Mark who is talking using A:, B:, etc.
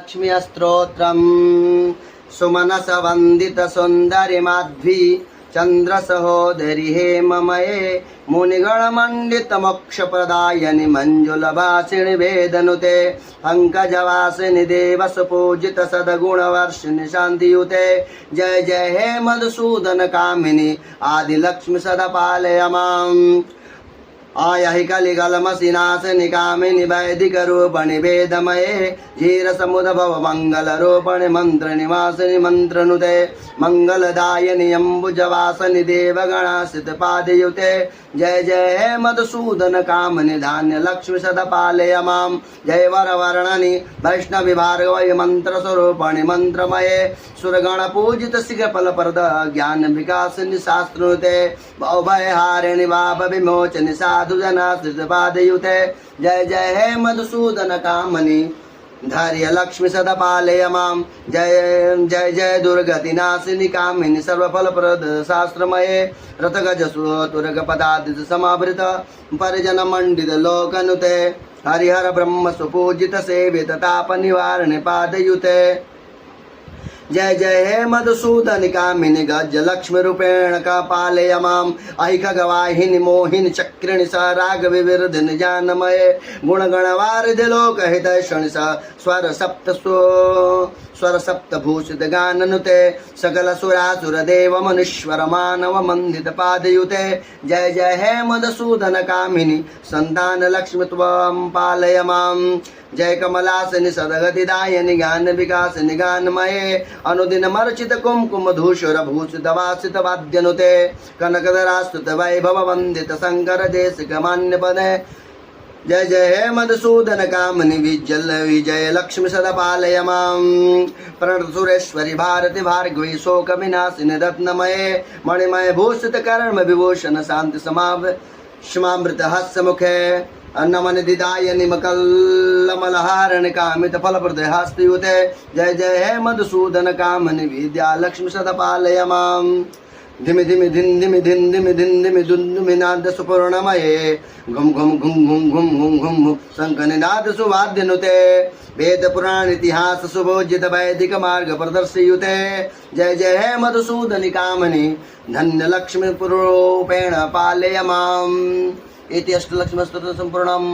A: लक्ष्मी स्तोत्रम् सुमनस वंदित सुंदरी माध्वी चंद्र सहोदरी हेममये मुनिगणमंडित मोक्ष प्रदायनि मंजुल भाषिणि वेदनुते पंकजवासिनि देवस पूजित सद्गुणवर्षिणि शांतियुते जय जय हे मधुसूदन कामिनी आदि लक्ष्मी सदा पालय माम् आयाहि कलिकलमसिनाशिनि कामिनि वैदिक रूपणि वेदमये धीर समुद्भव मंगल रूपणि मंत्र निवासिनि मंत्रनुते मंगलदायिनि अम्बुजवासनि देवगणासित पादयुते जय जय हे मधुसूदन कामनि धान्य लक्ष्मी सदा पालय माम् जय वरवर्णनि वैष्णवि भार्गवि मंत्र स्वरूपणि मंत्रमये सुरगण पूजित शीघ्रफल प्रद ज्ञान विकासिनि शास्त्रुते भवभयहारिणि पाप विमोचनि साधु जनाश्रित पादयुते जय जय हे मधुसूदन कामनि धार्य लक्ष्मी सदा पालय माम् जय जय जय दुर्गति नाशिनि कामिनि सर्वफल प्रद शास्त्रमये रथगज सुतुर्ग पदादित समावृत परिजन मंडित लोकनुते हरिहर ब्रह्म सुपूजित सेवित ताप निवारण पादयुते जय जय हे मधुसूदन कामिनि गज लक्ष्मी रूपेण का पालय माम् अहि खगवाहिनि मोहिनि चक्रिणि स राग विविर्धिनि जानमये गुणगणवारिधि लोक हितैषणि स स्वर सप्त भूषित गाननुते सकल सुरासुर देव मनुष्वर मानव मंदित पादयुते जय जय हे मधुसूदन कामिनि संतान लक्ष्मी त्वं पालय माम् जय कमलासनि सदगतिदायनि ज्ञान विकासिनि गानमये अनुदिन मर्चित कुमकुम धूषर भूषित वासित वाद्यनुते कनकधरास्तुत वैभव वंदित शंकर देशिक मान्य पदे जय जय हे मधुसूदन कामनि विजल विजय लक्ष्मी सदा पालय माम् प्रणत सुरेश्वरी भारती भार्गवी शोक विनाशिनि रत्नमये मणिमय भूषित कर्म विभूषण शांति समामृत हस्य मुखे अन्नमनि दिदायनि मकल्लमलहारण कामित फलप्रद हस्तयुते जय जय हे मधुसूदन कामनि विद्या लक्ष्मी सदा पालय माम् धिमि धिमि धिन धिमि धिन धिमि धिन धिमि दुन्दुमि नाद सुपूर्णमये घुम घुम घुम घुम घुम घुम घुम शङ्खनिनाद सुवाद्यनुते वेद पुराण इतिहास सुभोजित वैदिक मार्ग प्रदर्शयुते जय जय हे मधुसूदन कामनि धन्य लक्ष्मी रूपेण पालय माम् इति अष्टलक्ष्मी स्तोत्र सम्पूर्णम्।